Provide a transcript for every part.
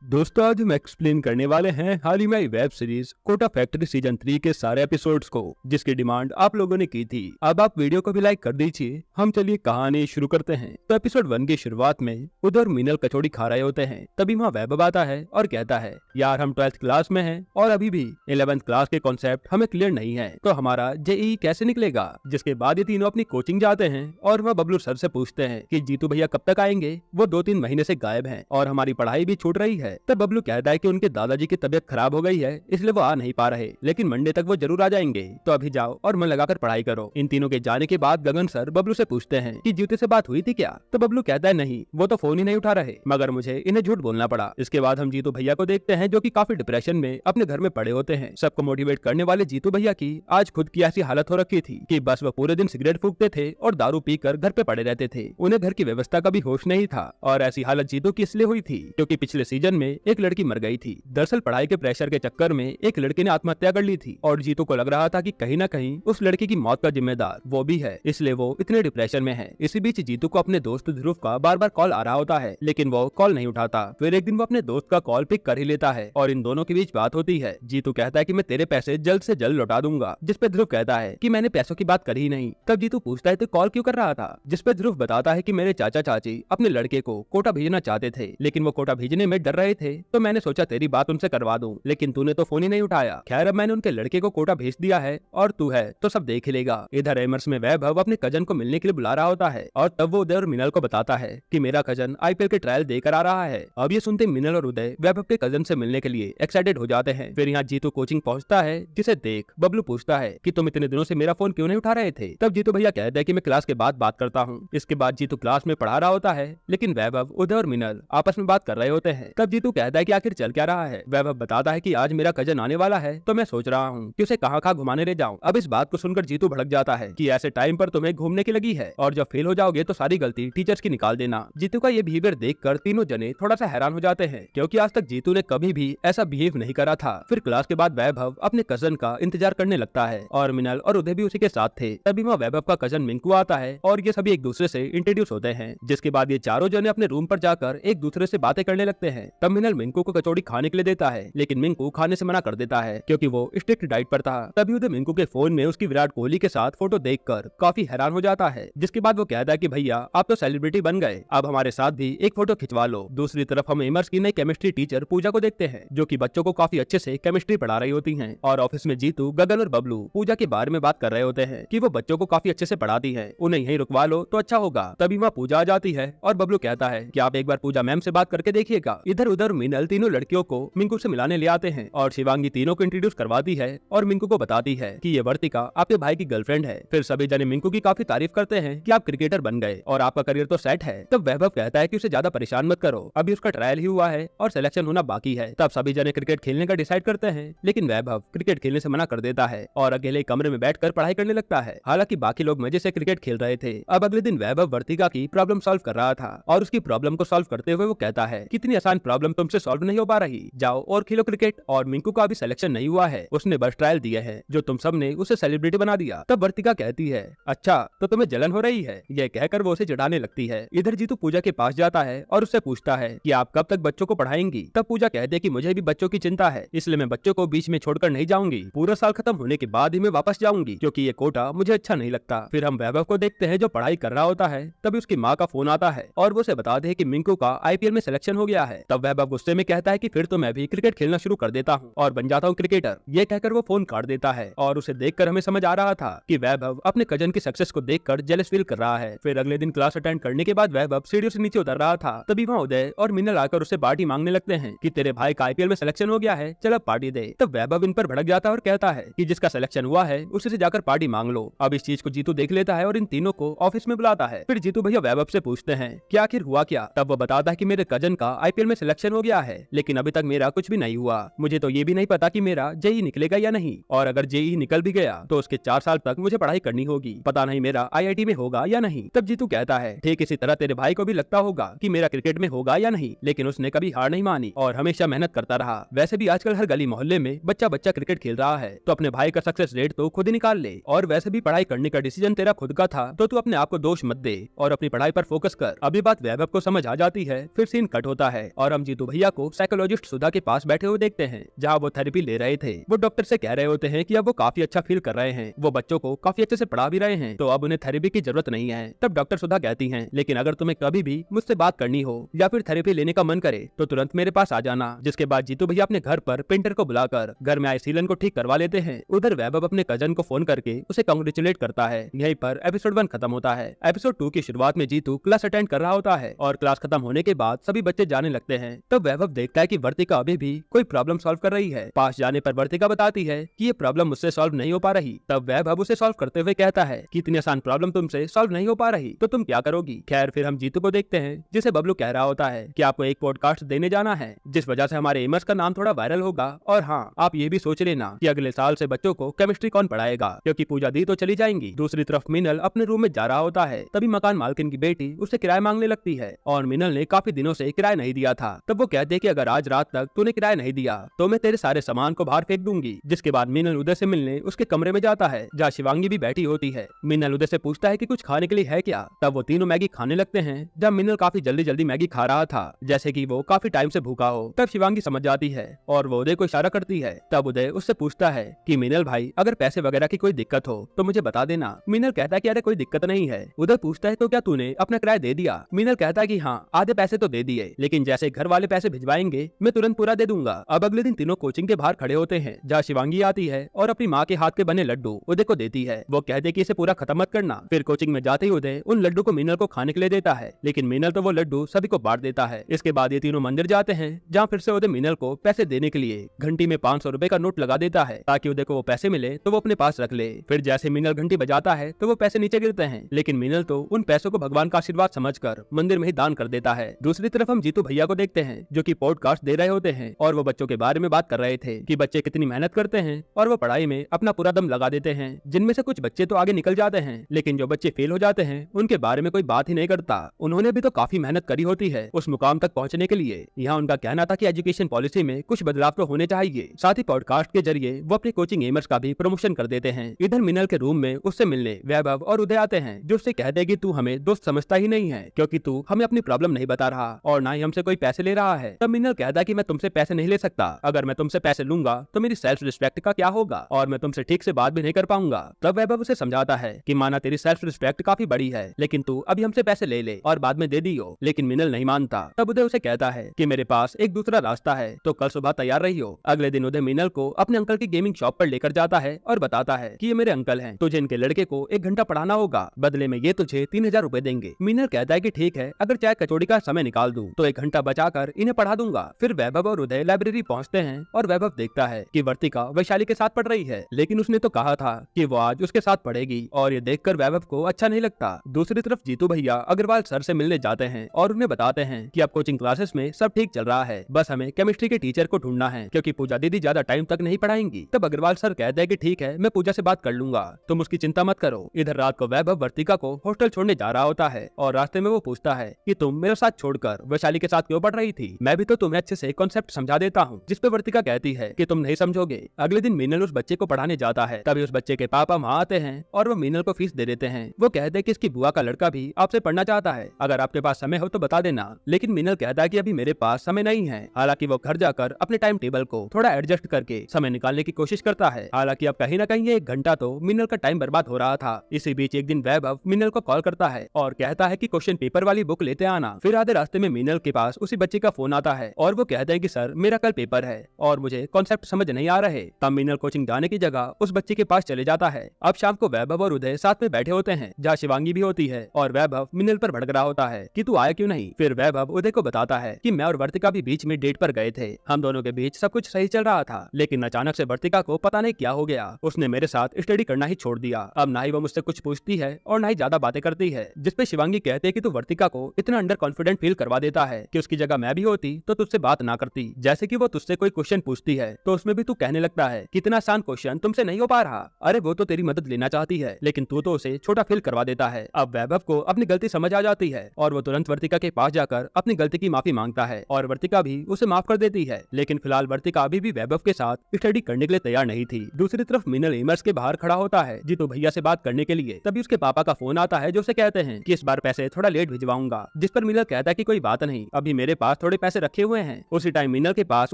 दोस्तों आज हम एक्सप्लेन करने वाले हैं हाल ही में web series Kota Factory season 3 के सारे एपिसोड्स को, जिसकी डिमांड आप लोगों ने की थी। अब आप वीडियो को भी लाइक कर दीजिए। हम चलिए कहानी शुरू करते हैं। तो एपिसोड 1 की शुरुआत में उधर मीनल कचौड़ी खा रहे होते हैं, तभी वहाँ वैभव आता है और कहता है यार हम 12th क्लास में हैं और अभी भी 11th क्लास के कॉन्सेप्ट हमें क्लियर नहीं है, तो हमारा जेईई कैसे निकलेगा। जिसके बाद ये तीनों अपनी कोचिंग जाते हैं और वह बबलू सर से पूछते हैं कि जीतू भैया कब तक आएंगे, वो 2-3 महीने से गायब हैं और हमारी पढ़ाई भी छूट रही है। तब बबलू कहता है कि उनके दादाजी की तबीयत खराब हो गई है, इसलिए वो आ नहीं पा रहे, लेकिन मंडे तक वो जरूर आ जाएंगे, तो अभी जाओ और मन लगाकर पढ़ाई करो। इन तीनों के जाने के बाद गगन सर बबलू से पूछते हैं कि जीतू से बात हुई थी क्या। तो बबलू कहता है नहीं, वो तो फोन ही नहीं उठा रहे, मगर मुझे इन्हें झूठ बोलना पड़ा। इसके बाद हम जीतू भैया को देखते हैं जो कि काफी डिप्रेशन में अपने घर में पड़े होते हैं। सबको मोटिवेट करने वाले जीतू भैया की आज खुद की ऐसी हालत हो रखी थी कि बस वो पूरे दिन सिगरेट फूकते थे और दारू पीकर घर पे पड़े रहते थे। उन्हें घर की व्यवस्था का भी होश नहीं था और ऐसी हालत जीतू की इसलिए हुई थी क्योंकि पिछले सीजन में एक लड़की मर गई थी। दरअसल पढ़ाई के प्रेशर के चक्कर में एक लड़की ने आत्महत्या कर ली थी और जीतू को लग रहा था कि कहीं न कहीं उस लड़की की मौत का जिम्मेदार वो भी है, इसलिए वो इतने डिप्रेशन में है। इसी बीच जीतू को अपने दोस्त ध्रुव का बार बार कॉल आ रहा होता है, लेकिन वो कॉल नहीं उठाता। फिर एक दिन वो अपने दोस्त का कॉल पिक कर ही लेता है और इन दोनों के बीच बात होती है। जीतू कहता है कि मैं तेरे पैसे जल्द से जल्द लौटा दूंगा, जिस पे ध्रुव कहता है कि मैंने पैसों की बात करी ही नहीं। तब जीतू पूछता है तो कॉल क्यों कर रहा था, जिस पे ध्रुव बताता है कि मेरे चाचा चाची अपने लड़के को कोटा भेजना चाहते थे, लेकिन वो कोटा भेजने में डर रहे थे, तो मैंने सोचा तेरी बात उनसे करवा दूं, लेकिन तूने तो फोन ही नहीं उठाया। खैर अब मैंने उनके लड़के को कोटा भेज दिया है और तू है तो सब देख ही लेगा। इधर एमर्स में वैभव अपने कजन को मिलने के लिए बुला रहा होता है और तब वो उदय और मिनल को बताता है कि मेरा कजन आईपीएल के ट्रायल देकर आ रहा है। अब ये सुनते मिनल और उदय वैभव के कजन से मिलने के लिए एक्साइटेड हो जाते हैं। फिर यहाँ जीतू कोचिंग पहुँचता है, जिसे देख बबलू पूछता है कि तुम इतने दिनों से मेरा फोन क्यों नहीं उठा रहे थे। तब जीतू भैया कहते हैं कि मैं क्लास के बाद बात करता हूँ। इसके बाद जीतू क्लास में पढ़ा रहा होता है, लेकिन वैभव उदय और मिनल आपस में बात कर रहे होते हैं। तब जीतू कहता है कि आखिर चल क्या रहा है। वैभव बताता है कि आज मेरा कजन आने वाला है, तो मैं सोच रहा हूँ कि उसे कहाँ घुमाने ले जाऊँ। अब इस बात को सुनकर जीतू भड़क जाता है कि ऐसे टाइम पर तुम्हें घूमने की लगी है और जब फेल हो जाओगे तो सारी गलती टीचर्स की निकाल देना। जीतू का ये बिहेवियर देखकर तीनों जने थोड़ा सा हैरान हो जाते हैं, क्योंकि आज तक जीतू ने कभी भी ऐसा बिहेव नहीं करा था। फिर क्लास के बाद वैभव अपने कजन का इंतजार करने लगता है और मिनल और उदय भी उसी के साथ थे। तभी वहाँ वैभव का कजन मिंकू आता है और ये सभी एक दूसरे से इंट्रोड्यूस होते हैं। जिसके बाद ये चारों जने अपने रूम पर जाकर एक दूसरे से बातें करने लगते हैं। तब मिनल मिंकू को कचौड़ी खाने के लिए देता है, लेकिन मिंकू खाने से मना कर देता है क्योंकि वो स्ट्रिक्ट डाइट पर था। तभी उदय मिंकू के फोन में उसकी विराट कोहली के साथ फोटो देखकर काफी हैरान हो जाता है। जिसके बाद वो कहता है कि भैया आप तो सेलिब्रिटी बन गए, अब हमारे साथ भी एक फोटो खिंचवा लो। दूसरी तरफ हम एमर्स की नई केमिस्ट्री टीचर पूजा को देखते हैं, जो कि बच्चों को काफी अच्छे से केमिस्ट्री पढ़ा रही होती हैं। और ऑफिस में जीतू, गगन और बबलू पूजा के बारे में बात कर रहे होते हैं कि वो बच्चों को काफी अच्छे से पढ़ाती है, उन्हें यहीं रुकवा लो तो अच्छा होगा। तभी वहाँ पूजा आ जाती है और बबलू कहता है कि आप एक बार पूजा मैम से बात करके देखिएगा। इधर उधर मिनल तीनों लड़कियों को मिंकू से मिलाने ले आते हैं और शिवांगी तीनों को इंट्रोड्यूस करवाती है और मिंकू को बताती है कि ये वर्तिका आपके भाई की गर्लफ्रेंड है। फिर सभी जने मिंकू की काफी तारीफ करते हैं कि आप क्रिकेटर बन गए और आपका करियर तो सेट है। तब वैभव कहता है कि उसे ज्यादा परेशान मत करो, अभी उसका ट्रायल ही हुआ है और सिलेक्शन होना बाकी है। तब सभी जने क्रिकेट खेलने का डिसाइड करते हैं, लेकिन वैभव क्रिकेट खेलने से मना कर देता है और अकेले कमरे में बैठकर पढ़ाई करने लगता है। हालांकि बाकी लोग मजे से क्रिकेट खेल रहे थे। अब अगले दिन वैभव वर्तिका की प्रॉब्लम सॉल्व कर रहा था और उसकी प्रॉब्लम को सॉल्व करते हुए वो कहता है कितनी आसान प्रॉब्लम तुमसे सॉल्व नहीं हो पा रही, जाओ और खेलो क्रिकेट। और मिंकू का अभी सिलेक्शन नहीं हुआ है, उसने बस ट्रायल दिए हैं, जो तुम सब ने उसे सेलिब्रिटी बना दिया। तब वर्तिका कहती है अच्छा तो तुम्हें जलन हो रही है, यह कहकर वो उसे चिढ़ाने लगती है। इधर जीतू पूजा के पास जाता है और उससे पूछता है कि आप कब तक बच्चों को पढ़ाएंगी। तब पूजा कहती है कि मुझे भी बच्चों की चिंता है, इसलिए मैं बच्चों को बीच में छोड़कर नहीं जाऊंगी, पूरा साल खत्म होने के बाद ही मैं वापस जाऊंगी, क्योंकि ये कोटा मुझे अच्छा नहीं लगता। फिर हम वैभव को देखते हैं जो पढ़ाई कर रहा होता है। तभी उसकी माँ का फोन आता है और वो उसे बताते हैं कि मिंकू का आईपीएल में सिलेक्शन हो गया है। तब वैभव गुस्से में कहता है कि फिर तो मैं भी क्रिकेट खेलना शुरू कर देता हूँ और बन जाता हूँ क्रिकेटर। ये कहकर वो फोन काट देता है और उसे देखकर हमें समझ आ रहा था कि वैभव अपने कजन की सक्सेस को देखकर जेलस फील कर रहा है। फिर अगले दिन क्लास अटेंड करने के बाद वैभव सीढ़ियों से नीचे उतर रहा था। तभी वहाँ उदय और मिनल आकर उससे पार्टी मांगने लगते हैं कि तेरे भाई का आईपीएल में सिलेक्शन हो गया है, चल अब पार्टी दे। तब वैभव इन पर भड़क जाता है और कहता है कि जिसका सिलेक्शन हुआ है उसी से जाकर पार्टी मांग लो। अब इस चीज को जीतू देख लेता है और इन तीनों को ऑफिस में बुलाता है। फिर जीतू भैया वैभव से पूछते हैं कि आखिर हुआ क्या। तब वो बताता है कि मेरे कजन का आईपीएल में सिलेक्शन हो गया है, लेकिन अभी तक मेरा कुछ भी नहीं हुआ। मुझे तो ये भी नहीं पता कि मेरा जेईई निकलेगा या नहीं, और अगर जेईई निकल भी गया तो उसके 4 साल तक मुझे पढ़ाई करनी होगी, पता नहीं मेरा आईआईटी में होगा या नहीं। तब जीतू कहता है ठीक इसी तरह तेरे भाई को भी लगता होगा कि मेरा क्रिकेट में होगा या नहीं, लेकिन उसने कभी हार नहीं मानी और हमेशा मेहनत करता रहा। वैसे भी आजकल हर गली मोहल्ले में बच्चा बच्चा क्रिकेट खेल रहा है, तो अपने भाई का सक्सेस रेट तो खुद ही निकाल ले। और वैसे भी पढ़ाई करने का डिसीजन तेरा खुद का था, तो तू अपने आप को दोष मत दे और अपनी पढ़ाई पर फोकस कर। अभी बात वैभव को समझ आ जाती है। फिर सीन कट होता है और हम जीतू भैया को साइकोलॉजिस्ट सुधा के पास बैठे हुए देखते हैं, जहाँ वो थेरेपी ले रहे थे। वो डॉक्टर से कह रहे होते हैं कि अब वो काफी अच्छा फील कर रहे हैं, वो बच्चों को काफी अच्छे से पढ़ा भी रहे हैं, तो अब उन्हें थेरेपी की जरूरत नहीं है। तब डॉक्टर सुधा कहती हैं, लेकिन अगर तुम्हें कभी भी मुझसे बात करनी हो या फिर थेरेपी लेने का मन करे तो तुरंत मेरे पास आ जाना। जिसके बाद जीतू भैया अपने घर पर पेंटर को बुलाकर घर में आए सीलन को ठीक करवा लेते हैं। उधर वैभव अपने कजन को फोन करके उसे कांग्रेचुलेट करता है। यहीं पर एपिसोड 1 खत्म होता है। एपिसोड 2 की शुरुआत में जीतू क्लास अटेंड कर रहा होता है और क्लास खत्म होने के बाद सभी बच्चे जाने लगते हैं। तब वैभव देखता है कि वर्तिका अभी भी कोई प्रॉब्लम सॉल्व कर रही है। पास जाने पर वर्तिका बताती है कि ये प्रॉब्लम मुझसे सॉल्व नहीं हो पा रही। तब वैभव उसे सॉल्व करते हुए कहता है कि इतनी आसान प्रॉब्लम तुमसे सॉल्व नहीं हो पा रही तो तुम क्या करोगी। खैर फिर हम जीतू को देखते हैं, जिसे बबलू कह रहा होता है कि आपको एक पॉडकास्ट देने जाना है, जिस वजह से हमारे एमर्स का नाम थोड़ा वायरल होगा। और हाँ, आप ये भी सोच लेना कि अगले साल से बच्चों को केमिस्ट्री कौन पढ़ाएगा, क्योंकि पूजा दी तो चली जाएंगी। दूसरी तरफ मिनल अपने रूम में जा रहा होता है। तभी मकान मालकिन की बेटी उससे किराया मांगने लगती है और मिनल ने काफी दिनों से किराया नहीं दिया था। तब वो कहते हैं कि अगर आज रात तक तूने किराया नहीं दिया तो मैं तेरे सारे सामान को बाहर फेंक दूंगी। जिसके बाद मिनल उदय से मिलने उसके कमरे में जाता है, जहाँ शिवांगी भी बैठी होती है। मिनल उदय से पूछता है कि कुछ खाने के लिए है क्या। तब वो तीनों मैगी खाने लगते हैं। जब मिनल काफी जल्दी जल्दी मैगी खा रहा था, जैसे कि वो काफी टाइम से भूखा हो। तब शिवांगी समझ जाती है और वो उदय को इशारा करती है। तब उदय उससे पूछता है कि मिनल भाई, अगर पैसे वगैरह की कोई दिक्कत हो तो मुझे बता देना। मिनल कहता है कि अरे कोई दिक्कत नहीं है। उदय पूछता है तो क्या तूने अपना किराया दे दिया। मिनल कहता है कि हाँ, आधे पैसे तो दे दिए, लेकिन जैसे घर वाले पैसे भिजवाएंगे मैं तुरंत पूरा दे दूंगा। अब अगले दिन तीनों कोचिंग के बाहर खड़े होते हैं, जहाँ शिवांगी आती है और अपनी माँ के हाथ के बने लड्डू उदय को देती है। वो कहते कि इसे पूरा खत्म मत करना। फिर कोचिंग में जाते ही उदय उन लड्डू को मिनल को खाने के लिए देता है, लेकिन मिनल तो वो लड्डू सभी को बांट देता है। इसके बाद ये तीनों मंदिर जाते हैं, जहाँ फिर से उदय मिनल को पैसे देने के लिए घंटी में 500 रुपए का नोट लगा देता है, ताकि उदय को वो पैसे मिले तो वो अपने पास रख ले। फिर जैसे मिनल घंटी बजाता है तो वो पैसे नीचे गिरते हैं, लेकिन मिनल तो उन पैसों को भगवान का आशीर्वाद समझकर मंदिर में ही दान कर देता है। दूसरी तरफ हम जीतू भैया को देखते हैं, जो कि पॉडकास्ट दे रहे होते हैं और वो बच्चों के बारे में बात कर रहे थे कि बच्चे कितनी मेहनत करते हैं और वो पढ़ाई में अपना पूरा दम लगा देते हैं। जिनमें से कुछ बच्चे तो आगे निकल जाते हैं, लेकिन जो बच्चे फेल हो जाते हैं उनके बारे में कोई बात ही नहीं करता। उन्होंने भी तो काफी मेहनत करी होती है उस मुकाम तक पहुंचने के लिए। यहाँ उनका कहना था कि एजुकेशन पॉलिसी में कुछ बदलाव तो होने चाहिए। साथ ही पॉडकास्ट के जरिए वो अपनी कोचिंग एमर्स का भी प्रमोशन कर देते हैं। इधर मिनल के रूम में उससे मिलने वैभव और उदय आते हैं, जो उससे कहते हैं कि तू हमें दोस्त समझता ही नहीं है, क्योंकि तू हमें अपनी प्रॉब्लम नहीं बता रहा और ना ही हमसे कोई पैसे ले रहा है। तब मिनल कहता है कि मैं तुमसे पैसे नहीं ले सकता। अगर मैं तुमसे पैसे लूंगा तो मेरी सेल्फ रिस्पेक्ट का क्या होगा और मैं तुमसे ठीक से बात भी नहीं कर पाऊंगा। तब वैभव उसे समझाता है कि माना तेरी सेल्फ रिस्पेक्ट काफी बड़ी है, लेकिन तू अभी हमसे पैसे ले ले और बाद में दे दियो। लेकिन मिनल नहीं मानता। तब उदय उसे कहता है कि मेरे पास एक दूसरा रास्ता है, तो कल सुबह तैयार रहियो। अगले दिन उदय मिनल को अपने अंकल की गेमिंग शॉप पर लेकर जाता है और बताता है कि ये मेरे अंकल हैं, तुझे इनके लड़के को 1 घंटा पढ़ाना होगा, बदले में ये तुझे 3000 रुपए देंगे। मिनल कहता है कि ठीक है, अगर चाय कचौड़ी का समय निकाल दूं तो 1 घंटा बचाकर इन्हें पढ़ा दूंगा। फिर वैभव और उदय लाइब्रेरी पहुंचते हैं और वैभव देखता है कि वर्तिका वैशाली के साथ पढ़ रही है, लेकिन उसने तो कहा था कि वो आज उसके साथ पढ़ेगी और ये देखकर वैभव को अच्छा नहीं लगता। दूसरी तरफ जीतू भैया अग्रवाल सर से मिलने जाते हैं और उन्हें बताते हैं कि अब कोचिंग क्लासेस में सब ठीक चल रहा है, बस हमें केमिस्ट्री के टीचर को ढूंढना है, क्योंकि पूजा दीदी ज्यादा टाइम तक नहीं पढ़ाएंगी। तब अग्रवाल सर कहते हैं कि ठीक है, मैं पूजा से बात कर लूंगा, तुम उसकी चिंता मत करो। इधर रात को वैभव वर्तिका को हॉस्टल छोड़ने जा रहा होता है और रास्ते में वो पूछता है कि तुम मेरे साथ छोड़कर वैशाली के साथ क्यों पढ़ रही थी, मैं भी तो तुम्हें अच्छे से कॉन्सेप्ट समझा देता हूँ। जिस पे वर्तिका कहती है कि तुम नहीं समझोगे। अगले दिन मीनल उस बच्चे को पढ़ाने जाता है, तभी उस बच्चे के पापा वहाँ आते हैं और वो मीनल को फीस दे देते हैं। वो कहते हैं कि इसकी बुआ का लड़का भी आपसे पढ़ना चाहता है, अगर आपके पास समय हो तो बता देना। लेकिन मीनल कहता है कि अभी मेरे पास समय नहीं है। हालांकि वो घर जाकर अपने टाइम टेबल को थोड़ा एडजस्ट करके समय निकालने की कोशिश करता है। हालांकि अब कहीं न कहीं 1 घंटा तो मीनल का टाइम बर्बाद हो रहा था। इसी बीच एक दिन वैभव मीनल को कॉल करता है और कहता है कि क्वेश्चन पेपर वाली बुक लेते आना। फिर आधे रास्ते में मीनल के पास उसी बच्चे का फोन आता है और वो कहते हैं कि सर मेरा कल पेपर है और मुझे कॉन्सेप्ट समझ नहीं आ रहे। तब मीनल कोचिंग जाने की जगह उस बच्चे के पास चले जाता है। अब शाम को वैभव और उदय साथ में बैठे होते हैं, जहाँ शिवांगी भी होती है और वैभव मीनल पर भड़क रहा होता है कि तू आया क्यों नहीं। फिर वैभव उदय को बताता है कि मैं और वर्तिका भी बीच में डेट पर गए थे, हम दोनों के बीच सब कुछ सही चल रहा था, लेकिन अचानक से वर्तिका को पता नहीं क्या हो गया, उसने मेरे साथ स्टडी करना ही छोड़ दिया। अब ना ही वो मुझसे कुछ पूछती है और ना ही ज्यादा बातें करती है। जिसपे शिवांगी कहते हैं कि तू वर्तिका को इतना अंडर कॉन्फिडेंट फील करवा देता है कि उसकी जगह मैं भी होती तो तुझसे बात ना करती। जैसे कि वो तुझसे कोई क्वेश्चन पूछती है तो उसमें भी तू कहने लगता है कि इतना आसान क्वेश्चन तुमसे नहीं हो पा रहा। अरे वो तो तेरी मदद लेना चाहती है, लेकिन तू तो उसे छोटा फील करवा देता है। अब वैभव को अपनी गलती समझ आ जाती है और वो तुरंत वर्तिका के पास जाकर अपनी गलती की माफी मांगता है और वर्तिका भी उसे माफ कर देती है। लेकिन फिलहाल वर्तिका अभी भी वैभव के साथ स्टडी करने के लिए तैयार नहीं थी। दूसरी तरफ मिनल एमर्स के बाहर खड़ा होता है जीतू भैया से बात करने के लिए। तभी उसके पापा का फोन आता है, जो उसे कहते हैं कि इस बार पैसे थोड़ा लेट भिजवाऊंगा। जिस पर मिनल कहता है कि कोई बात नहीं, अभी मेरे पास थोड़े पैसे रखे हुए हैं। उसी टाइम मीनल के पास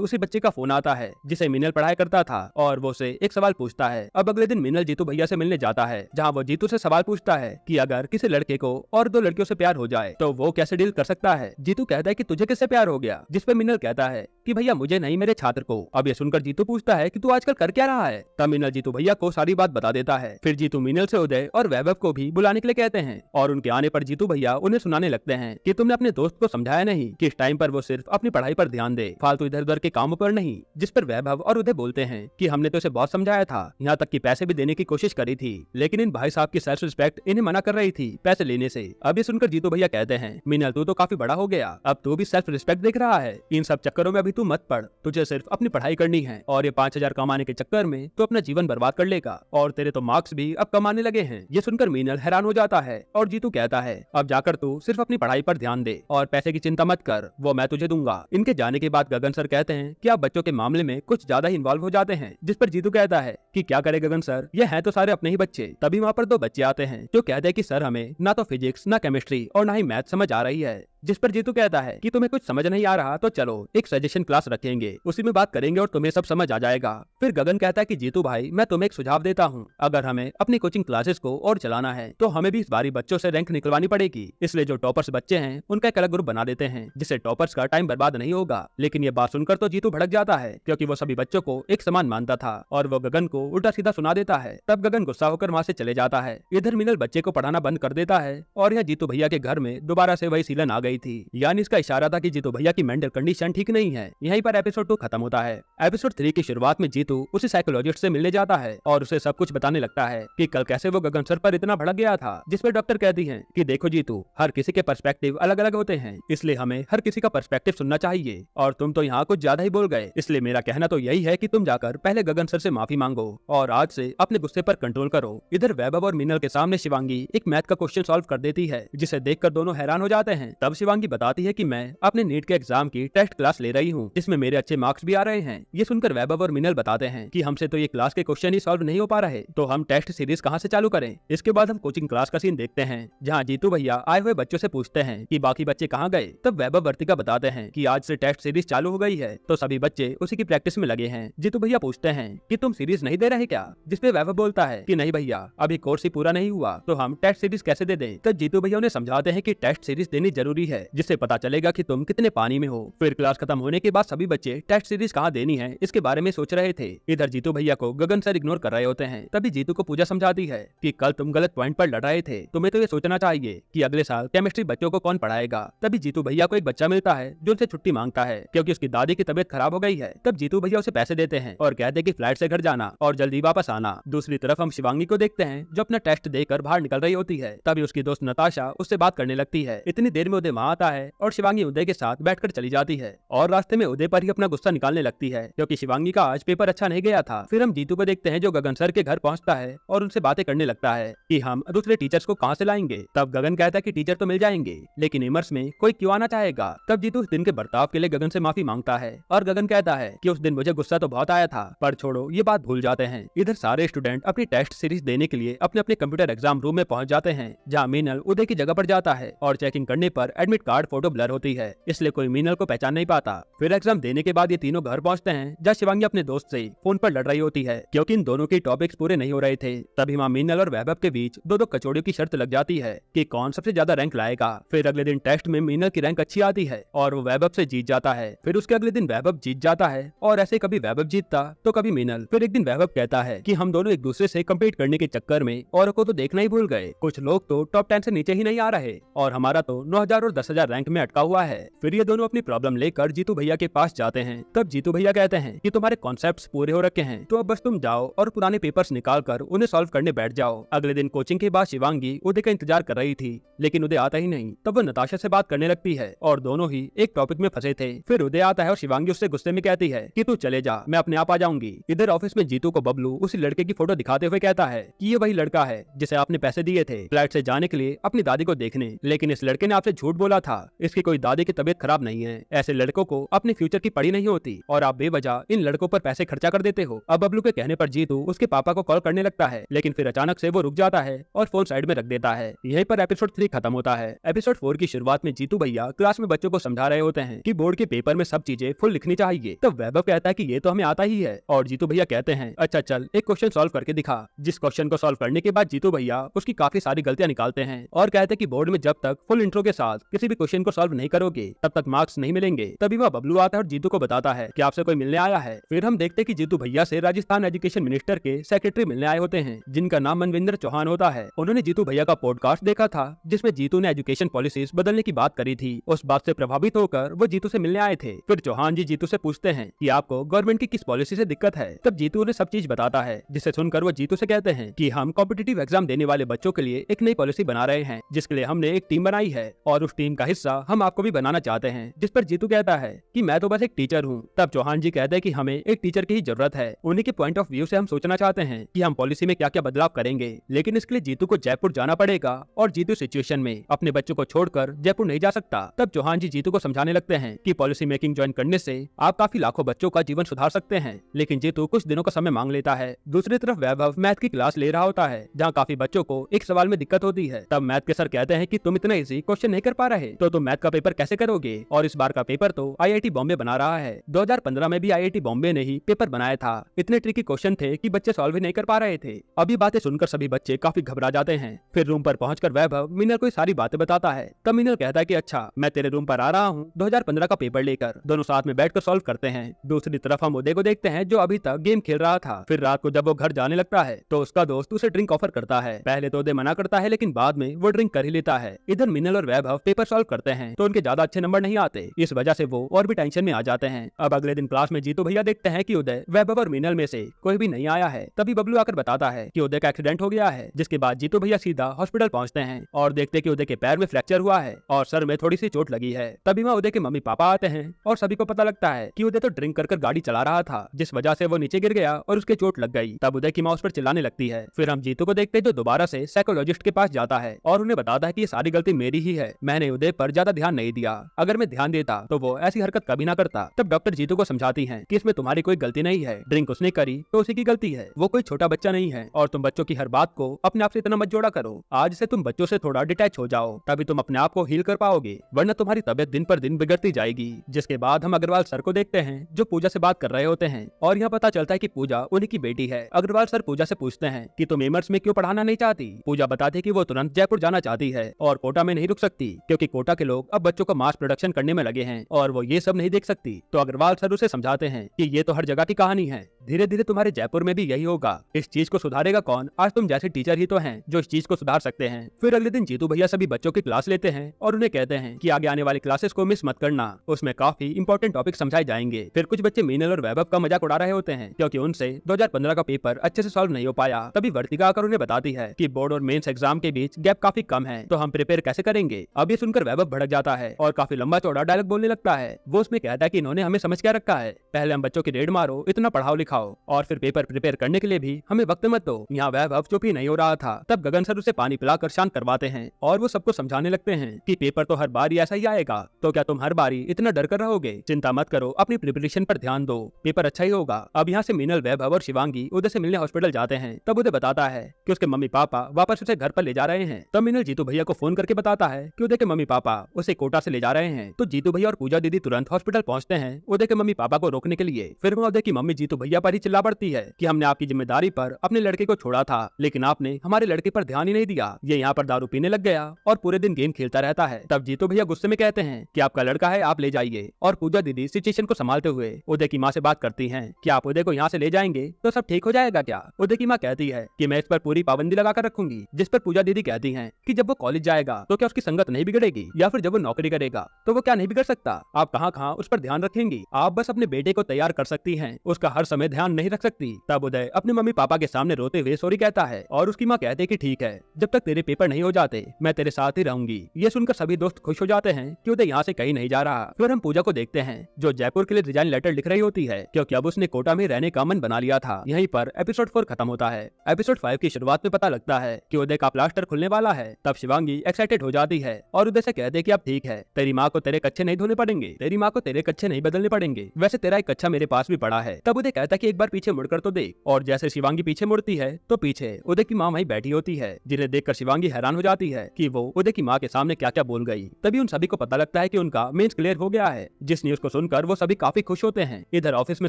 उसी बच्चे का फोन आता है जिसे मीनल पढ़ाया करता था और वो उसे एक सवाल पूछता है। अब अगले दिन मीनल जीतू भैया से मिलने जाता है, जहाँ वो जीतू से सवाल पूछता है कि अगर किसी लड़के को और दो लड़कियों से प्यार हो जाए तो वो कैसे डील कर सकता है। जीतू कहता है कि तुझे किससे प्यार हो गया, जिस पे मीनल कहता है कि भैया मुझे नहीं, मेरे छात्र को। अब ये सुनकर जीतू पूछता है कि तू आजकल कर क्या रहा है। तब मीनल जीतू भैया को सारी बात बता देता है। फिर जीतू मीनल से उदय और वैभव को भी बुलाने के लिए कहते हैं और उनके आने पर जीतू भैया उन्हें सुनाने लगते हैं कि तुमने अपने दोस्त को समझाया नहीं कि इस टाइम पर वो सिर्फ अपनी पढ़ाई पर ध्यान दे, फालतू इधर उधर के कामों पर नहीं। जिस पर वैभव और उदय बोलते हैं कि हमने तो इसे बहुत समझाया था, यहाँ तक कि पैसे भी देने की कोशिश करी थी, लेकिन इन भाई साहब की सेल्फ रिस्पेक्ट इन्हें मना कर रही थी पैसे लेने से। अब ये सुनकर जीतू भैया कहते हैं मीनल तू तो काफी बड़ा हो गया, अब तू भी सेल्फ रिस्पेक्ट देख रहा है, इन सब चक्करों में अभी तू मत पड़, तुझे सिर्फ अपनी पढ़ाई करनी है और ये 5,000 कमाने के चक्कर में तू अपना जीवन बर्बाद कर लेगा और तेरे तो मार्क्स भी अब कम आने लगे हैं। ये सुनकर मीनल हैरान हो जाता है और जीतू कहता है अब जाकर तू सिर्फ अपनी पढ़ाई पर ध्यान दे और पैसे की चिंता मत कर, वो मैं तुझे दूंगा। इनके जाने के बाद गगन सर कहते हैं कि आप बच्चों के मामले में कुछ ज्यादा ही इन्वॉल्व हो जाते हैं, जिस पर जीतू कहता है कि क्या करे गगन सर, ये हैं तो सारे अपने ही बच्चे। तभी वहाँ पर दो बच्चे आते हैं जो कहते हैं कि सर हमें ना तो फिजिक्स ना केमिस्ट्री और ना ही मैथ समझ आ रही है। जिस पर जीतू कहता है कि तुम्हें कुछ समझ नहीं आ रहा तो चलो एक सजेशन क्लास रखेंगे, उसी में बात करेंगे और तुम्हें सब समझ आ जाएगा। फिर गगन कहता है कि जीतू भाई मैं तुम्हें एक सुझाव देता हूँ, अगर हमें अपनी कोचिंग क्लासेस को और चलाना है तो हमें भी इस बारी बच्चों से रैंक निकलवानी पड़ेगी, इसलिए जो टॉपर्स बच्चे हैं उनका एक अलग ग्रुप बना देते हैं जिससे टॉपर्स का टाइम बर्बाद नहीं होगा। लेकिन ये बात सुनकर तो जीतू भड़क जाता है क्योंकि वो सभी बच्चों को एक समान मानता था और वो गगन को उल्टा सीधा सुना देता है। तब गगन गुस्सा होकर वहाँ से चले जाता है। इधर मीनल बच्चे को पढ़ाना बंद कर देता है और यहाँ जीतू भैया के घर में दोबारा से वही सीलन आ गई थी, यानी इसका इशारा था कि जीतू भैया की मेंटल कंडीशन ठीक नहीं है। यहीं पर एपिसोड 2 खत्म होता है। एपिसोड 3 की शुरुआत में जीतू उसी साइकोलॉजिस्ट से मिलने जाता है और उसे सब कुछ बताने लगता है कि कल कैसे वो गगन सर पर इतना भड़क गया था, जिस पर डॉक्टर कहती है कि देखो जीतू, हर किसी के पर्सपेक्टिव अलग अलग होते हैं, इसलिए हमें हर किसी का पर्सपेक्टिव सुनना चाहिए और तुम तो यहाँ कुछ ज्यादा ही बोल गए, इसलिए मेरा कहना तो यही है कि तुम जाकर पहले गगन सर से माफी मांगो और आज से अपने गुस्से पर कंट्रोल करो। इधर वैभव और मीनल के सामने शिवांगी एक मैथ का क्वेश्चन सॉल्व कर देती है, जिसे देखकर दोनों हैरान हो जाते हैं। तब शिवांगी बताती है कि मैं अपने नीट के एग्जाम की टेस्ट क्लास ले रही हूँ, जिसमें मेरे अच्छे मार्क्स भी आ रहे हैं। ये सुनकर वैभव और मीनल बताते हैं कि हमसे तो ये क्लास के क्वेश्चन ही सॉल्व नहीं हो पा रहे, तो हम टेस्ट सीरीज कहाँ से चालू करें। इसके बाद हम कोचिंग क्लास का सीन देखते हैं, जहाँ जीतू भैया आए हुए बच्चों से पूछते हैं कि बाकी बच्चे कहाँ गए। तब वैभव वर्तिका बताते हैं कि आज से टेस्ट सीरीज चालू हो गई है, तो सभी बच्चे उसी की प्रैक्टिस में लगे हैं। जीतू भैया पूछते हैं कि तुम सीरीज नहीं दे रहे क्या, जिसपे वैभव बोलता है कि नहीं भैया, अभी कोर्स ही पूरा नहीं हुआ तो हम टेस्ट सीरीज कैसे दे दें। तब जीतू भैया उन्हें समझाते हैं कि टेस्ट सीरीज देनी जरूरी है, जिससे पता चलेगा कि तुम कितने पानी में हो। फिर क्लास खत्म होने के बाद सभी बच्चे टेस्ट सीरीज कहाँ देनी है इसके बारे में सोच रहे थे। इधर जीतू भैया को गगन सर इग्नोर कर रहे होते हैं। तभी जीतू को पूजा समझाती है कि कल तुम गलत पॉइंट पर लड़ रहे थे, तुम्हें तो ये सोचना चाहिए कि अगले साल केमिस्ट्री बच्चों को कौन पढ़ाएगा। तभी जीतू भैया को एक बच्चा मिलता है जो उनसे छुट्टी मांगता है क्योंकि उसकी दादी की तबीयत खराब हो गई है। तब जीतू भैया उसे पैसे देते हैं और कहते हैं कि फ्लाइट से घर जाना और जल्दी वापस आना। दूसरी तरफ हम शिवांगी को देखते हैं जो अपना टेस्ट देकर बाहर निकल रही होती है। तभी उसकी दोस्त नताशा उससे बात करने लगती है। इतनी देर में उदय वहाँ आता है और शिवांगी उदय के साथ बैठकर चली जाती है और रास्ते में उदय पर ही अपना गुस्सा निकालने लगती है क्योंकि शिवांगी का आज पेपर अच्छा नहीं गया था। फिर हम जीतू को देखते हैं जो गगन सर के घर पहुंचता है और उनसे बातें करने लगता है कि हम दूसरे टीचर्स को कहां से लाएंगे। तब गगन कहता है कि टीचर तो मिल जाएंगे, लेकिन इमर्स में कोई क्यों आना चाहेगा। तब जीतू उस दिन के बर्ताव के लिए गगन से माफी मांगता है और गगन कहता है कि उस दिन मुझे गुस्सा तो बहुत आया था, पर छोड़ो ये बात भूल जाते हैं। इधर सारे स्टूडेंट अपनी टेस्ट सीरीज देने के लिए अपने अपने कंप्यूटर एग्जाम रूम में पहुंच जाते हैं, जहाँ मीनल उदय की जगह पर जाता है और चेकिंग करने पर एडमिट कार्ड फोटो ब्लर होती है, इसलिए कोई मीनल को पहचान नहीं पाता। फिर एग्जाम देने के बाद ये तीनों घर पहुंचते हैं, जहाँ शिवांगी अपने दोस्त से फोन पर लड़ रही होती है क्योंकि इन दोनों के टॉपिक्स पूरे नहीं हो रहे थे। तभी मां मीनल और वैभव के बीच दो कचौड़ियों की शर्त लग जाती है कि कौन सबसे ज्यादा रैंक लाएगा। फिर अगले दिन टेस्ट में मीनल की रैंक अच्छी आती है और वो वैभव से जीत जाता है। फिर उसके अगले दिन वैभव जीत जाता है और ऐसे कभी वैभव जीतता तो कभी मीनल। फिर एक दिन वैभव कहता है कि हम दोनों एक दूसरे से कम्पीट करने के चक्कर में औरों को तो देखना ही भूल गए, कुछ लोग तो टॉप 10 से नीचे ही नहीं आ रहे और हमारा तो 9000 और 10,000 रैंक में अटका हुआ है। फिर ये दोनों अपनी प्रॉब्लम लेकर जीतू भैया के पास जाते हैं। तब जीतू भैया कहते हैं कि तुम्हारे कॉन्सेप्ट्स पूरे हो रखे हैं, तो अब बस तुम जाओ और पुराने पेपर्स निकाल कर उन्हें सॉल्व करने बैठ जाओ। अगले दिन कोचिंग के बाद शिवांगी उदय का इंतजार कर रही थी, लेकिन उदय आता ही नहीं। तब वो नताशा से बात करने लगती है और दोनों ही एक टॉपिक में फंसे थे। फिर उदय आता है और शिवांगी उससे गुस्से में कहती है कि तू चले जा, मैं अपने आप आ जाऊंगी। इधर ऑफिस में जीतू को बबलू उसी लड़के की फोटो दिखाते हुए कहता है कि ये वही लड़का है जिसे आपने पैसे दिए थे फ्लाइट से जाने के लिए अपनी दादी को देखने, लेकिन इस लड़के ने आपसे झूठ बोला था, इसकी कोई दादी की तबीयत खराब नहीं है। ऐसे लड़कों को अपने फ्यूचर की पड़ी नहीं होती और आप बेवजह इन लड़कों पर पैसे खर्चा कर देते हो। अब बबलू के कहने पर जीतू उसके पापा को कॉल करने लगता है, लेकिन फिर अचानक से वो रुक जाता है और फोन साइड में रख देता है। यहीं पर एपिसोड 3 खत्म होता है। एपिसोड 4 की शुरुआत में जीतू भैया क्लास में बच्चों को समझा रहे होते हैं कि बोर्ड के पेपर में सब चीजें फुल लिखनी चाहिए। तब वैभव कहता है कि ये तो हमें आता ही है और जीतू भैया कहते हैं अच्छा चल एक क्वेश्चन सॉल्व करके दिखा। जिस क्वेश्चन को सॉल्व करने के बाद जीतू भैया उसकी काफी सारी गलतियां निकालते हैं और कहते हैं कि बोर्ड में जब तक फुल इंट्रो के साथ किसी भी क्वेश्चन को सॉल्व नहीं करोगे तब तक मार्क्स नहीं मिलेंगे। तभी वह बबलू आता है और जीतू को बताता है कि आपसे कोई मिलने आया है। फिर हम देखते हैं कि जीतू भैया से राजस्थान एजुकेशन मिनिस्टर के सेक्रेटरी मिलने आए होते हैं, जिनका नाम मनविंदर चौहान होता है। उन्होंने जीतू भैया का पॉडकास्ट देखा था जिसमें जीतू ने एजुकेशन पॉलिसीज बदलने की बात करी थी। उस बात से प्रभावित होकर वो जीतू से मिलने आए थे। फिर चौहान जी जीतू से पूछते हैं कि आपको गवर्नमेंट की किस पॉलिसी से दिक्कत है। तब जीतू उन्हें सब चीज बताता है, जिसे सुनकर वो जीतू से कहते हैं कि हम कॉम्पिटिटिव एग्जाम देने वाले बच्चों के लिए एक नई पॉलिसी बना रहे हैं, जिसके लिए हमने एक टीम बनाई है और उस टीम का हिस्सा हम आपको भी बनाना चाहते हैं। जिस पर जीतू कहता है कि मैं तो बस एक टीचर हूँ। तब चौहान जी कहते हैं कि हमें एक टीचर की ही जरूरत है। उन्हीं के पॉइंट ऑफ व्यू से हम सोचना चाहते हैं कि हम पॉलिसी में क्या क्या बदलाव करेंगे, लेकिन इसके लिए जीतू को जयपुर जाना पड़ेगा और जीतू सिचुएशन में अपने बच्चों को छोड़कर जयपुर नहीं जा सकता। तब चौहान जी जीतू को समझाने लगते हैं कि पॉलिसी मेकिंग ज्वाइन करने से आप काफी लाखों बच्चों का जीवन सुधार सकते हैं, लेकिन जीतू कुछ दिनों का समय मांग लेता है। दूसरी तरफ वैभव मैथ की क्लास ले रहा होता है, जहाँ काफी बच्चों को एक सवाल में दिक्कत होती है। तब मैथ के सर कहते हैं कि तुम इतना इजी क्वेश्चन नहीं कर पा रहे तो तुम मैथ का पेपर कैसे करोगे, और इस बार का पेपर तो IIT बॉम्बे बना रहा है। 2015 में भी IIT बॉम्बे ने ही पेपर बनाया था। इतने ट्रिकी क्वेश्चन थे कि बच्चे सॉल्व ही नहीं कर पा रहे थे। अब ये बातें सुनकर सभी बच्चे काफी घबरा जाते हैं। फिर रूम पर पहुंचकर वैभव मीनल को सारी बातें बताता है। तब मीनल कहता है कि अच्छा मैं तेरे रूम पर आ रहा हूँ 2015 का पेपर लेकर, दोनों साथ में बैठकर सॉल्व करते हैं। दूसरी तरफ हम उदय को देखते हैं जो अभी तक गेम खेल रहा था। फिर रात को जब वो घर जाने लगता है तो उसका दोस्त उसे ड्रिंक ऑफर करता है। पहले तो उदय मना करता है, लेकिन बाद में वो ड्रिंक कर ही लेता है। इधर मीनल और वैभव पेपर सॉल्व करते हैं तो उनके ज्यादा अच्छे नंबर नहीं आते। इस वजह से वो और भी टेंशन में आ जाते हैं। अब अगले दिन क्लास में जीतू भैया देखते हैं कि उदय, वैभव और मीनल में से कोई भी नहीं आया है। तभी बबलू आकर बताता है कि उदय का एक्सीडेंट हो गया है, जिसके बाद जीतू भैया सीधा हॉस्पिटल पहुंचते हैं और देखते कि उदय के पैर में फ्रैक्चर हुआ है और सर में थोड़ी सी चोट लगी है। तभी वहाँ उदय के मम्मी पापा आते हैं और सभी को पता लगता है कि उदय तो ड्रिंक कर गाड़ी चला रहा था, जिस वजह से वो नीचे गिर गया और उसके चोट लग गई। तब उदय की माँ उस पर चिल्लाने लगती है। फिर हम जीतू को देखते हैं जो दोबारा से साइकोलॉजिस्ट के पास जाता है और उन्हें बताता है कि ये सारी गलती मेरी ही है, मैंने उदय पर ज्यादा ध्यान नहीं दिया। अगर मैं ध्यान देता तो वो ऐसी हरकत कभी ना करता। तब डॉक्टर जीतू को समझाती हैं कि इसमें तुम्हारी कोई गलती नहीं है, ड्रिंक उसने करी तो उसी की गलती है, वो कोई छोटा बच्चा नहीं है और तुम बच्चों की हर बात को अपने आप से इतना मत जोड़ा करो। आज से तुम बच्चों से थोड़ा डिटैच हो जाओ, तभी तुम अपने आप को हील कर पाओगे, वरना तुम्हारी तबीयत दिन पर दिन बिगड़ती जाएगी। जिसके बाद हम अग्रवाल सर को देखते हैं जो पूजा से बात कर रहे होते हैं और यहाँ पता चलता है कि पूजा उन्हीं की बेटी है। अग्रवाल सर पूजा से पूछते हैं कि तुम एमर्स में क्यों पढ़ाना नहीं चाहती। पूजा बताती है कि वो तुरंत जयपुर जाना चाहती है और कोटा में नहीं रुक सकती, क्योंकि कोटा के लोग अब बच्चों का मास प्रोडक्शन करने में लगे हैं और वो ये सब नहीं देख सकती। तो अग्रवाल सर उसे समझाते हैं कि ये तो हर जगह की कहानी है, धीरे धीरे तुम्हारे जयपुर में भी यही होगा। इस चीज को सुधारेगा कौन, आज तुम जैसे टीचर ही तो हैं जो इस चीज को सुधार सकते हैं। फिर अगले दिन जीतू भैया सभी बच्चों की क्लास लेते हैं और उन्हें कहते हैं कि आगे आने वाली क्लासेस को मिस मत करना, उसमें काफी इंपॉर्टेंट टॉपिक समझाए जाएंगे। फिर कुछ बच्चे मीनल और वैभव का मजाक उड़ा रहे होते हैं क्योंकि उनसे 2015 का पेपर अच्छे से सॉल्व नहीं हो पाया। तभी वर्तिका आकर उन्हें बताती है कि बोर्ड और मेंस एग्जाम के बीच गैप काफी कम है, तो हम प्रिपेयर कैसे करेंगे। अब ये सुनकर वैभव भड़क जाता है और काफी लंबा चौड़ा डायलॉग बोलने लगता है। वो उसमें कहता है कि इन्होंने हमें समझ क्या रखा है, पहले हम बच्चों की रेड मारो, इतना पढ़ाओ लिखाओ और फिर पेपर प्रिपेयर करने के लिए भी हमें वक्त मत दो। यहाँ वैभव चुप ही नहीं हो रहा था। तब गगन सर उसे पानी पिलाकर शांत करवाते हैं और वो सबको समझाने लगते हैं कि पेपर तो हर बार ही ऐसा ही आएगा, तो क्या तुम हर बारी इतना डर कर रहोगे। चिंता मत करो, अपनी प्रिपरेशन पर ध्यान दो, पेपर अच्छा ही होगा। अब यहाँ से मीनल, वैभव और शिवांगी उदय से मिलने हॉस्पिटल जाते हैं। तब उदय बताता है कि उसके मम्मी पापा वापस उसे घर पर ले जा रहे हैं। तब मीनल जीतू भैया को फोन करके बताता है कि उदय के मम्मी पापा उसे कोटा से ले जा रहे हैं। तो जीतू भैया और पूजा दीदी तुरंत हॉस्पिटल पहुंचते हैं उदय के मम्मी पापा को रोकने के लिए। फिर वहाँ उदय की मम्मी जीतू भैया पर ही चिल्ला पड़ती है कि हमने आपकी जिम्मेदारी पर अपने लड़के को छोड़ा था, लेकिन आपने हमारे लड़के पर ध्यान ही नहीं दिया। ये यहाँ पर दारू पीने लग गया और पूरे दिन गेम खेलता रहता है। तब जीतू भैया गुस्से में कहते हैं कि आपका लड़का है, आप ले जाइए। और पूजा दीदी सिचुएशन को संभालते हुए उदय की माँ से बात करती हैं कि आप उदय को यहाँ से ले जाएंगे तो सब ठीक हो जाएगा क्या। उदय की माँ कहती है कि मैं इस पर पूरी पाबंदी लगाकर रखूंगी। जिस पर पूजा दीदी कहती हैं कि जब वो कॉलेज जाएगा तो क्या उसकी संगत नहीं बिगड़ेगी, या फिर जब वो नौकरी करेगा तो वो क्या नहीं बिगड़ सकता। आप कहाँ कहाँ उस पर ध्यान रखेंगी, आप बस अपने बेटे को तैयार कर सकती हैं, उसका हर समय ध्यान नहीं रख सकती। तब उदय अपने मम्मी पापा के सामने रोते हुए सॉरी कहता है और उसकी माँ कहते कि ठीक है, जब तक तेरे पेपर नहीं हो जाते मैं तेरे साथ ही रहूंगी। ये सुनकर सभी दोस्त खुश हो जाते हैं कि उदय यहाँ से कहीं नहीं जा रहा। फिर हम पूजा को देखते हैं जो जयपुर के लिए रिजाइन लेटर लिख रही होती है, क्योंकि अब उसने कोटा में रहने का मन बना लिया था। यहीं पर एपिसोड 4 खत्म होता है। एपिसोड 5 की शुरुआत में पता लगता है कि उदय का प्लास्टर खुलने वाला है। तब शिवांगी एक्साइटेड हो जाती है और उदय से कहते कि अब ठीक है, तेरी माँ को तेरे कच्चे नहीं धोने पड़ेंगे, तेरी माँ को तेरे कच्चे नहीं बदलने पड़ेंगे, वैसे तेरा एक कच्चा मेरे पास भी पड़ा है। तब उदय कहता कि एक बार पीछे मुड़कर तो देख, और जैसे शिवांगी पीछे मुड़ती है तो पीछे उदय की माँ वहीं बैठी होती है, जिन्हें देखकर शिवांगी हैरान हो जाती है कि वो उदय की माँ के सामने क्या क्या बोल गई। तभी उन सभी को पता लगता है कि उनका मेंस क्लियर हो गया है। जिस न्यूज को सुनकर वो सभी काफी खुश होते हैं। इधर ऑफिस में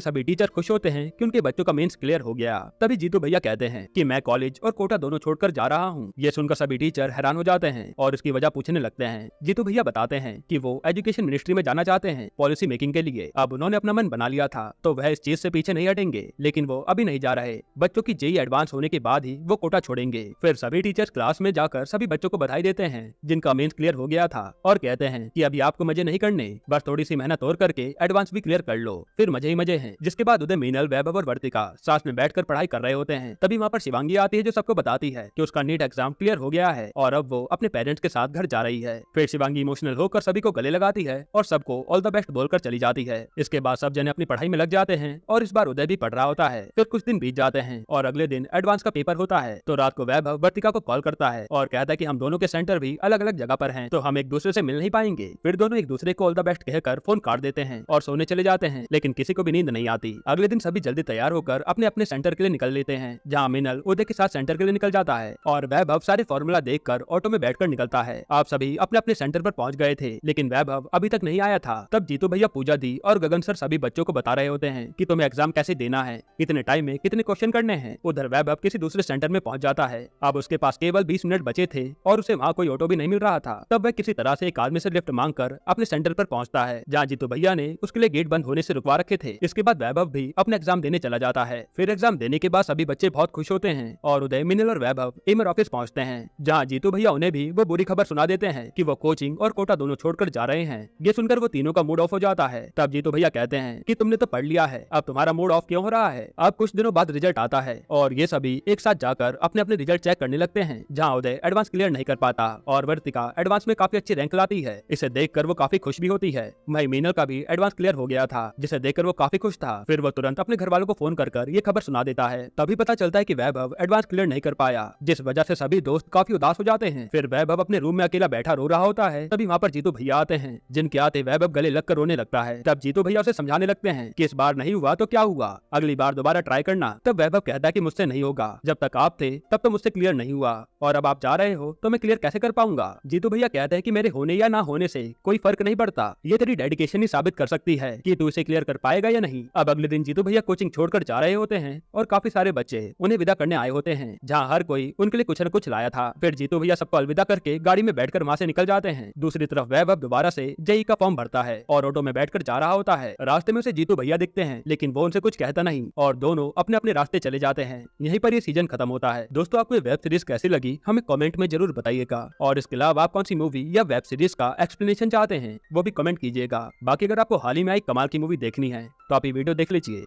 सभी टीचर खुश होते हैं कि उनके बच्चों का मेंस क्लियर हो गया। तभी जीतू भैया कहते हैं कि मैं कॉलेज और कोटा दोनों छोड़कर जा रहा हूँ। ये सुनकर सभी टीचर हैरान हो जाते हैं और इसकी वजह पूछने लगते हैं। जीतू भैया बताते हैं कि वो एजुकेशन मिनिस्ट्री में जाना चाहते हैं पॉलिसी मेकिंग के लिए। अब उन्होंने अपना मन बना लिया था तो वह इस चीज से पीछे नहीं हटेंगे, लेकिन वो अभी नहीं जा रहे। बच्चों की जेईई एडवांस होने के बाद ही वो कोटा छोड़ेंगे। फिर सभी टीचर्स क्लास में जाकर सभी बच्चों को बधाई देते हैं जिनका मेंस क्लियर हो गया था, और कहते हैं कि अभी आपको मजे नहीं करने, बस थोड़ी सी मेहनत और करके एडवांस भी क्लियर कर लो, फिर मजे ही मजे हैं। जिसके बाद उदय, मीनल, वैभव और वर्तिका साथ में बैठकर पढ़ाई कर रहे होते हैं। तभी वहाँ पर शिवांगी आती है जो सबको बताती है कि उसका नीट एग्जाम क्लियर हो गया है और अब वो अपने पेरेंट्स के साथ घर जा रही है। फिर शिवांगी इमोशनल होकर सभी को गले लगाती है और सबको ऑल द बेस्ट बोलकर चली जाती है। इसके बाद सब जने अपनी पढ़ाई में लग जाते हैं और इस बार उदय भी पढ़ रहा होता है। फिर कुछ दिन बीत जाते हैं और अगले दिन एडवांस का पेपर होता है। तो रात को वैभव वर्तिका को कॉल करता है और कहता है कि हम दोनों के सेंटर भी अलग अलग जगह पर हैं, तो हम एक दूसरे से मिल नहीं पाएंगे। फिर दोनों एक दूसरे को ऑल द बेस्ट कहकर फोन काट देते हैं और सोने चले जाते हैं, लेकिन किसी को भी नींद नहीं आती। अगले दिन सभी जल्दी तैयार होकर अपने अपने सेंटर के लिए निकल लेते हैं, जहाँ मीनल उदय के साथ सेंटर के लिए निकल जाता है और वैभव सारे फॉर्मूला देखकर ऑटो में बैठकर निकलता है। आप सभी अपने अपने सेंटर पर पहुंच गए थे, लेकिन वैभव अभी तक नहीं आया था। तब जीतू भैया, पूजा दी और गगन सर सभी बच्चों को बता रहे होते हैं कि तुम्हें एग्जाम कैसे देना है, कितने टाइम में कितने क्वेश्चन करने हैं। उधर वैभव किसी दूसरे सेंटर में पहुंच जाता है। अब उसके पास केवल 20 मिनट बचे थे और उसे वहाँ कोई ऑटो भी नहीं मिल रहा था। तब वह किसी तरह से एक आदमी से लिफ्ट मांगकर अपने सेंटर पर पहुंचता है, जहाँ जीतू भैया ने उसके लिए गेट बंद होने से रुकवा रखे थे। इसके बाद वैभव भी अपना एग्जाम देने चला जाता है। फिर एग्जाम देने के बाद सभी बच्चे बहुत खुश होते हैं और उदय, मिनल और वैभव एमर ऑफिस पहुंचते हैं, जहाँ जीतू भैया उन्हें भी वो बुरी खबर सुना देते हैं कि वो कोचिंग और कोटा दोनों छोड़कर जा रहे हैं। ये सुनकर वो तीनों का मूड ऑफ हो जाता है। तब जीतू भैया कहते हैं कि तुमने तो पढ़ लिया है, अब तुम्हारा मूड ऑफ क्यों हो रहा है। अब कुछ दिनों बाद रिजल्ट आता है और ये सभी एक साथ जाकर अपने अपने रिजल्ट चेक करने लगते हैं, जहाँ उदय एडवांस क्लियर नहीं कर पाता और वर्तिका एडवांस में काफी अच्छी रैंक लाती है। इसे देखकर वो काफी खुश भी होती है। वही मीनल का भी एडवांस क्लियर हो गया था, जिसे देखकर वो काफी खुश था। फिर वो तुरंत अपने घर वालों को फोन कर ये खबर सुना देता है। तभी पता चलता है कि वैभव एडवांस क्लियर नहीं कर पाया, जिस वजह से सभी दोस्त काफी उदास हो जाते हैं। फिर वैभव अपने रूम में अकेला बैठा रो रहा होता है। तभी वहाँ पर जीतू भैया आते हैं, जिनके आते वैभव गले लगकर रोने लगता है। तब जीतू भैया उसे समझाने लगते हैं कि इस बार नहीं हुआ तो क्या हुआ, अगली बार दोबारा ट्राई करना। तब वैभव कहता है कि मुझसे नहीं होगा, जब तक आप थे तब तो मुझसे क्लियर नहीं हुआ, और अब आप जा रहे हो तो मैं क्लियर कैसे कर पाऊंगा। जीतू भैया कहते हैं कि मेरे होने या ना होने से कोई फर्क नहीं पड़ता, ये तेरी डेडिकेशन ही साबित कर सकती है कि तू इसे क्लियर कर पाएगा या नहीं। अब अगले दिन जीतू भैया कोचिंग छोड़कर जा रहे होते हैं और काफी सारे बच्चे उन्हें विदा करने आए होते हैं, जहाँ हर कोई उनके लिए कुछ न कुछ लाया था। फिर जीतू भैया सबको अलविदा करके गाड़ी में बैठकर वहाँ से निकल जाते हैं। दूसरी तरफ वैभव दोबारा से जेईई का फॉर्म भरता है और ऑटो में बैठकर जा रहा होता है। रास्ते में उसे जीतू भैया दिखते हैं, लेकिन वो उनसे कुछ कहता नहीं और दोनों अपने अपने रास्ते चले जाते हैं। यहीं पर ये सीजन खत्म होता है। दोस्तों, आपको ये वेब सीरीज कैसी लगी हमें कमेंट में जरूर बताइएगा, और इसके अलावा आप कौन सी मूवी या वेब सीरीज का एक्सप्लेनेशन चाहते हैं वो भी कमेंट कीजिएगा। बाकी अगर आपको हाल ही में आई कमाल की मूवी देखनी है तो आप ये वीडियो देख लीजिए।